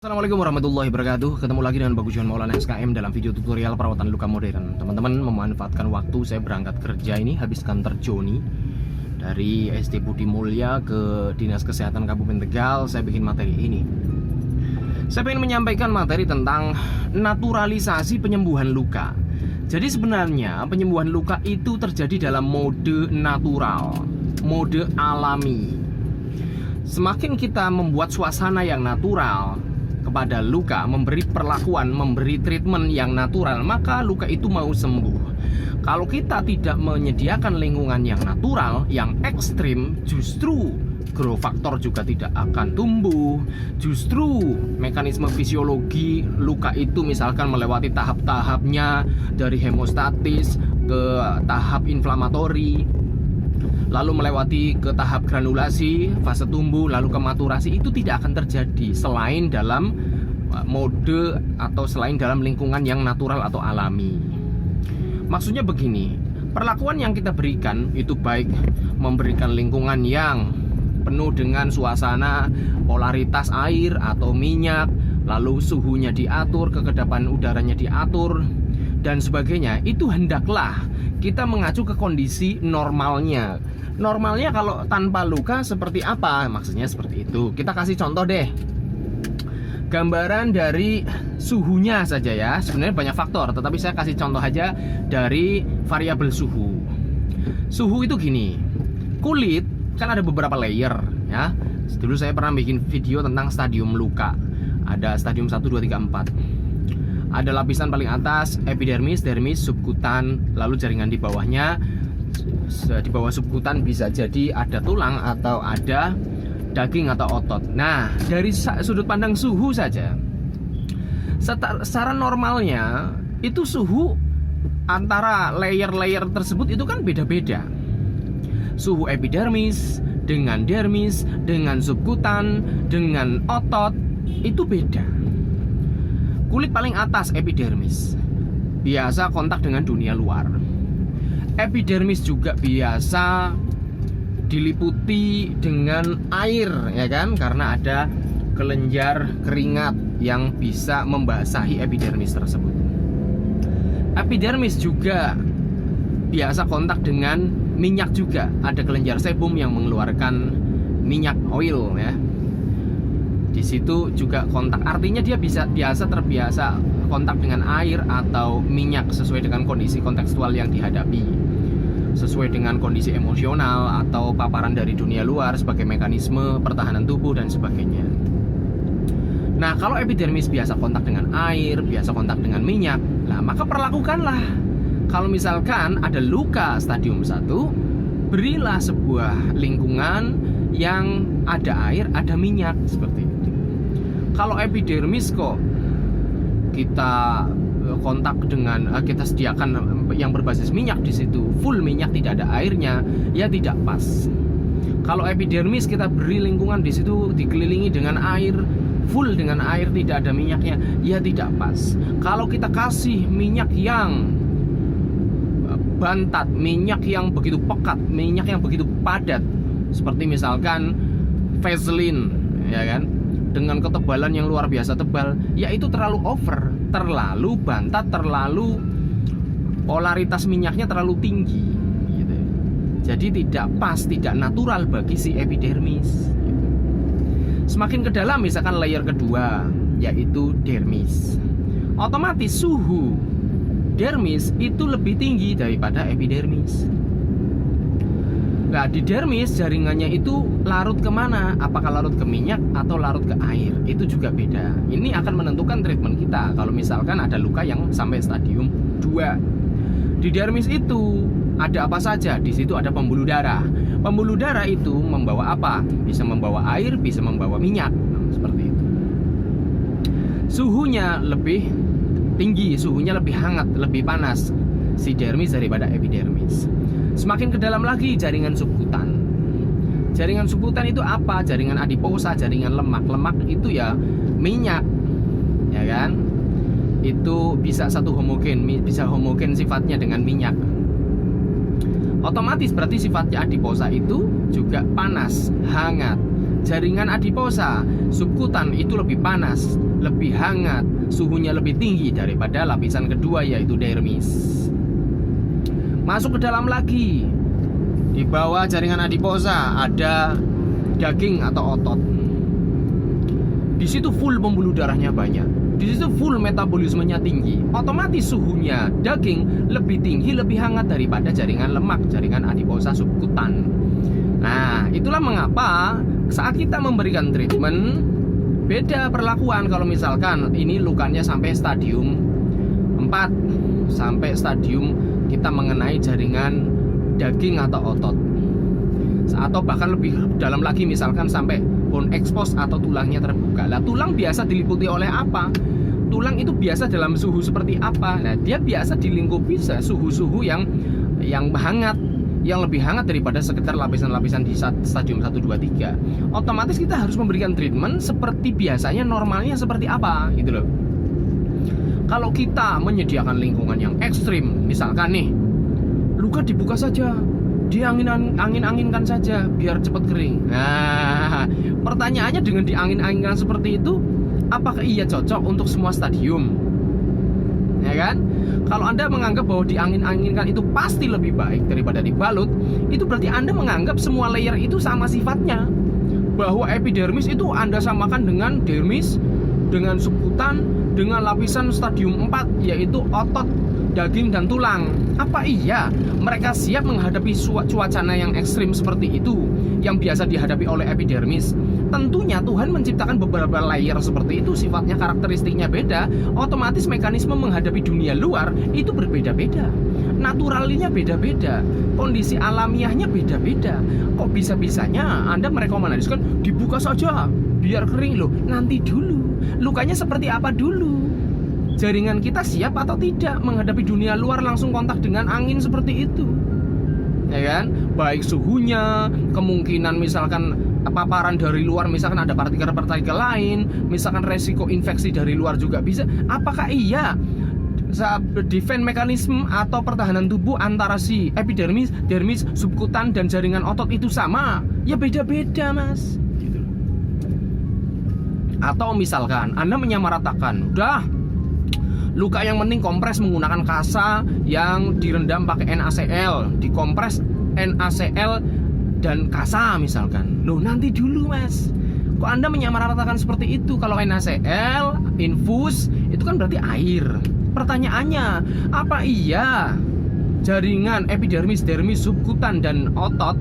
Assalamualaikum warahmatullahi wabarakatuh. Ketemu lagi dengan Bagus John Maulana SKM dalam video tutorial perawatan luka modern. Teman-teman memanfaatkan waktu saya berangkat kerja ini, habis kantor Joni dari SD Budi Mulya ke Dinas Kesehatan Kabupaten Tegal. Saya bikin materi ini. Saya ingin menyampaikan materi tentang naturalisasi penyembuhan luka. Jadi sebenarnya penyembuhan luka itu terjadi dalam mode natural, mode alami. Semakin kita membuat suasana yang natural kepada luka, memberi perlakuan, memberi treatment yang natural, maka luka itu mau sembuh. Kalau kita tidak menyediakan lingkungan yang natural, yang ekstrim, justru growth factor juga tidak akan tumbuh. Justru mekanisme fisiologi luka itu misalkan melewati tahap-tahapnya dari hemostatis ke tahap inflamatori, lalu melewati ke tahap granulasi, fase tumbuh, lalu ke maturasi, itu tidak akan terjadi selain dalam mode atau selain dalam lingkungan yang natural atau alami. Maksudnya begini, perlakuan yang kita berikan itu baik memberikan lingkungan yang penuh dengan suasana polaritas air atau minyak, lalu suhunya diatur, kekedapan udaranya diatur, dan sebagainya, itu hendaklah kita mengacu ke kondisi normalnya. Normalnya kalau tanpa luka seperti apa? Maksudnya seperti itu. Kita kasih contoh deh. Gambaran dari suhunya saja ya. Sebenarnya banyak faktor, tetapi saya kasih contoh aja dari variabel suhu. Suhu itu gini. Kulit kan ada beberapa layer ya. Dulu saya pernah bikin video tentang stadium luka. Ada stadium 1, 2, 3, 4. Ada lapisan paling atas, epidermis, dermis, subkutan, lalu jaringan di bawahnya. Di bawah subkutan bisa jadi ada tulang atau ada daging atau otot. Nah, dari sudut pandang suhu saja, secara normalnya itu suhu antara layer-layer tersebut itu kan beda-beda. Suhu epidermis dengan dermis, dengan subkutan, dengan otot itu beda. Kulit paling atas epidermis biasa kontak dengan dunia luar. Epidermis juga biasa diliputi dengan air, ya kan? Karena ada kelenjar keringat yang bisa membasahi epidermis tersebut. Epidermis juga biasa kontak dengan minyak juga. Ada kelenjar sebum yang mengeluarkan minyak oil ya. Di situ juga kontak, artinya dia biasa terbiasa kontak dengan air atau minyak sesuai dengan kondisi kontekstual yang dihadapi, sesuai dengan kondisi emosional atau paparan dari dunia luar sebagai mekanisme pertahanan tubuh dan sebagainya. Nah, kalau epidermis biasa kontak dengan air, biasa kontak dengan minyak, nah maka perlakukanlah. Kalau misalkan ada luka stadium 1, berilah sebuah lingkungan yang ada air, ada minyak seperti itu. Kalau epidermis kok kita kontak dengan kita sediakan yang berbasis minyak di situ, full minyak tidak ada airnya, ya tidak pas. Kalau epidermis kita beri lingkungan di situ dikelilingi dengan air, full dengan air tidak ada minyaknya, ya tidak pas. Kalau kita kasih minyak yang bantat, minyak yang begitu pekat, minyak yang begitu padat, seperti misalkan Vaseline, ya kan, dengan ketebalan yang luar biasa tebal, ya itu terlalu over, terlalu bantat, terlalu polaritas minyaknya terlalu tinggi gitu. Jadi tidak pas, tidak natural bagi si epidermis gitu. Semakin ke dalam misalkan layer kedua, yaitu dermis, otomatis suhu dermis itu lebih tinggi daripada epidermis. Nah, di dermis jaringannya itu larut kemana? Apakah larut ke minyak atau larut ke air? Itu juga beda. Ini akan menentukan treatment kita. Kalau misalkan ada luka yang sampai stadium 2, di dermis itu ada apa saja? Di situ ada pembuluh darah. Pembuluh darah itu membawa apa? Bisa membawa air, bisa membawa minyak. Nah, seperti itu. Suhunya lebih tinggi, suhunya lebih hangat, lebih panas si dermis daripada epidermis. Semakin ke dalam lagi jaringan subkutan. Jaringan subkutan itu apa? Jaringan adiposa, jaringan lemak. Lemak itu ya minyak, ya kan? Itu bisa satu homogen, bisa homogen sifatnya dengan minyak. Otomatis berarti sifatnya adiposa itu juga panas, hangat. jaringan adiposa subkutan itu lebih panas, lebih hangat, suhunya lebih tinggi daripada lapisan kedua yaitu dermis. Masuk ke dalam lagi. Di bawah jaringan adiposa ada daging atau otot. Di situ full pembuluh darahnya banyak. Di situ full metabolismenya tinggi. Otomatis suhunya daging lebih tinggi, lebih hangat daripada jaringan lemak, jaringan adiposa subkutan. Nah, itulah mengapa saat kita memberikan treatment beda perlakuan kalau misalkan ini lukanya sampai stadium 4, sampai stadium kita mengenai jaringan daging atau otot, atau bahkan lebih dalam lagi misalkan sampai bone expose atau tulangnya terbuka. Lah tulang biasa diliputi oleh apa? Tulang itu biasa dalam suhu seperti apa? Nah, dia biasa dilingkupi suhu-suhu yang hangat, yang lebih hangat daripada sekitar lapisan-lapisan di stadium 1, 2, 3. Otomatis kita harus memberikan treatment seperti biasanya, normalnya seperti apa gitu loh. Kalau kita menyediakan lingkungan yang ekstrim, misalkan nih luka dibuka saja, diangin-anginkan saja biar cepat kering. Nah, pertanyaannya dengan diangin-anginkan seperti itu, apakah iya cocok untuk semua stadium? Ya kan? Kalau Anda menganggap bahwa diangin-anginkan itu pasti lebih baik daripada dibalut, itu berarti Anda menganggap semua layer itu sama sifatnya. Bahwa epidermis itu Anda samakan dengan dermis, dengan subkutan, dengan lapisan stadium 4 yaitu otot, daging dan tulang. Apa iya mereka siap menghadapi cuacana yang ekstrim seperti itu yang biasa dihadapi oleh epidermis? Tentunya Tuhan menciptakan beberapa layer seperti itu, sifatnya karakteristiknya beda, otomatis mekanisme menghadapi dunia luar itu berbeda-beda, naturalnya beda-beda, kondisi alamiahnya beda-beda. Kok bisa-bisanya Anda merekomendasikan dibuka saja biar kering? Loh, nanti dulu lukanya seperti apa dulu, jaringan kita siap atau tidak menghadapi dunia luar langsung kontak dengan angin seperti itu, ya kan? Baik suhunya, kemungkinan misalkan paparan dari luar, misalkan ada partikel-partikel lain, misalkan resiko infeksi dari luar juga bisa. Apakah iya defense mekanisme atau pertahanan tubuh antara si epidermis, dermis, subkutan dan jaringan otot itu sama? Ya beda-beda, Mas. Gitu. Atau misalkan Anda menyamaratakan, udah luka yang penting kompres menggunakan kasa yang direndam pakai NaCl, dikompres NaCl dan kasa misalkan. Loh, nanti dulu Mas, kok Anda menyamaratakan seperti itu? Kalau NaCl infus itu kan berarti air. Pertanyaannya, apa iya jaringan epidermis, dermis, subkutan dan otot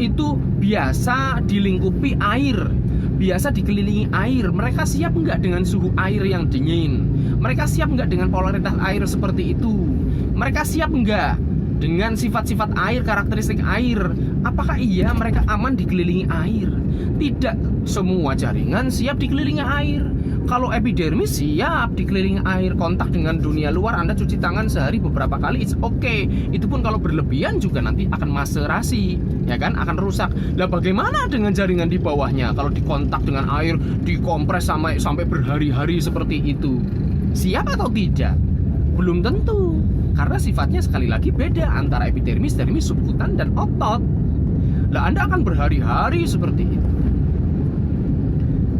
itu biasa dilingkupi air, biasa dikelilingi air? Mereka siap nggak dengan suhu air yang dingin? Mereka siap nggak dengan polaritas air seperti itu? Mereka siap nggak dengan sifat-sifat air, karakteristik air? Apakah iya mereka aman dikelilingi air? Tidak semua jaringan siap dikelilingi air. Kalau epidermis siap dikelilingi air, kontak dengan dunia luar, Anda cuci tangan sehari beberapa kali, it's okay. Itu pun kalau berlebihan juga nanti akan maserasi, ya kan, akan rusak. Lah bagaimana dengan jaringan di bawahnya? Kalau dikontak dengan air, dikompres sampai berhari-hari seperti itu, siap atau tidak? Belum tentu, karena sifatnya sekali lagi beda antara epidermis, dermis, subkutan dan otot. Lah Anda akan berhari-hari seperti itu,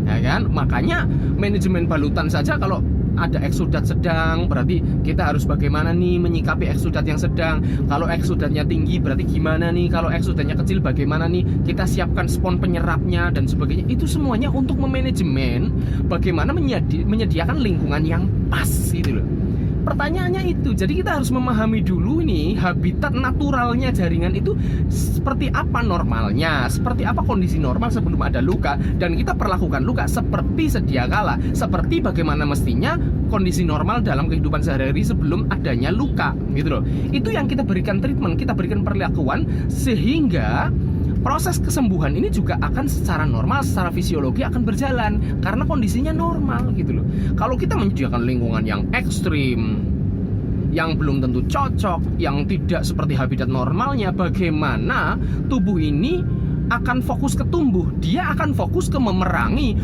ya kan? Makanya manajemen balutan saja, kalau ada eksudat sedang, berarti kita harus bagaimana nih menyikapi eksudat yang sedang. Kalau eksudatnya tinggi berarti gimana nih? Kalau eksudatnya kecil bagaimana nih? Kita siapkan spons penyerapnya dan sebagainya. Itu semuanya untuk memanajemen bagaimana menyediakan lingkungan yang pas gitu loh. Pertanyaannya itu, jadi kita harus memahami dulu nih habitat naturalnya jaringan itu seperti apa normalnya, seperti apa kondisi normal sebelum ada luka, dan kita perlakukan luka seperti sedia kala, seperti bagaimana mestinya kondisi normal dalam kehidupan sehari-hari sebelum adanya luka, gitu loh. Itu yang kita berikan treatment, kita berikan perlakuan sehingga proses kesembuhan ini juga akan secara normal, secara fisiologi akan berjalan karena kondisinya normal gitu loh. Kalau kita menyediakan lingkungan yang ekstrim, yang belum tentu cocok, yang tidak seperti habitat normalnya, bagaimana tubuh ini akan fokus ke tumbuh, dia akan fokus ke memerangi,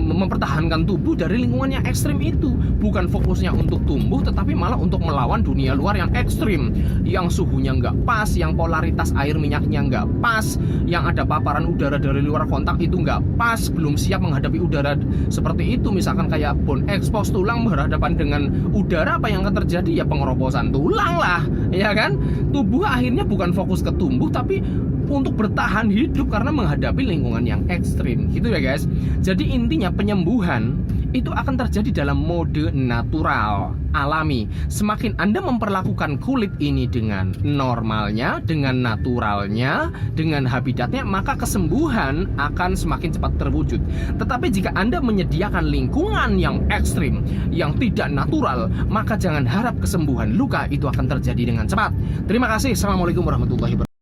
mempertahankan tubuh dari lingkungan yang ekstrim itu. Bukan fokusnya untuk tumbuh, tetapi malah untuk melawan dunia luar yang ekstrim, yang suhunya nggak pas, yang polaritas air minyaknya nggak pas, yang ada paparan udara dari luar kontak itu nggak pas, belum siap menghadapi udara seperti itu. Misalkan kayak bone expose, tulang berhadapan dengan udara, apa yang akan terjadi? Ya pengeroposan tulang lah, ya kan? Tubuh akhirnya bukan fokus ke tumbuh, tapi untuk bertahan hidup karena menghadapi lingkungan yang ekstrim, gitu ya guys. Jadi intinya penyembuhan itu akan terjadi dalam mode natural, alami. Semakin Anda memperlakukan kulit ini dengan normalnya, dengan naturalnya, dengan habitatnya, maka kesembuhan akan semakin cepat terwujud. Tetapi jika Anda menyediakan lingkungan yang ekstrim, yang tidak natural, maka jangan harap kesembuhan luka itu akan terjadi dengan cepat. Terima kasih. Assalamualaikum warahmatullahi wabarakatuh.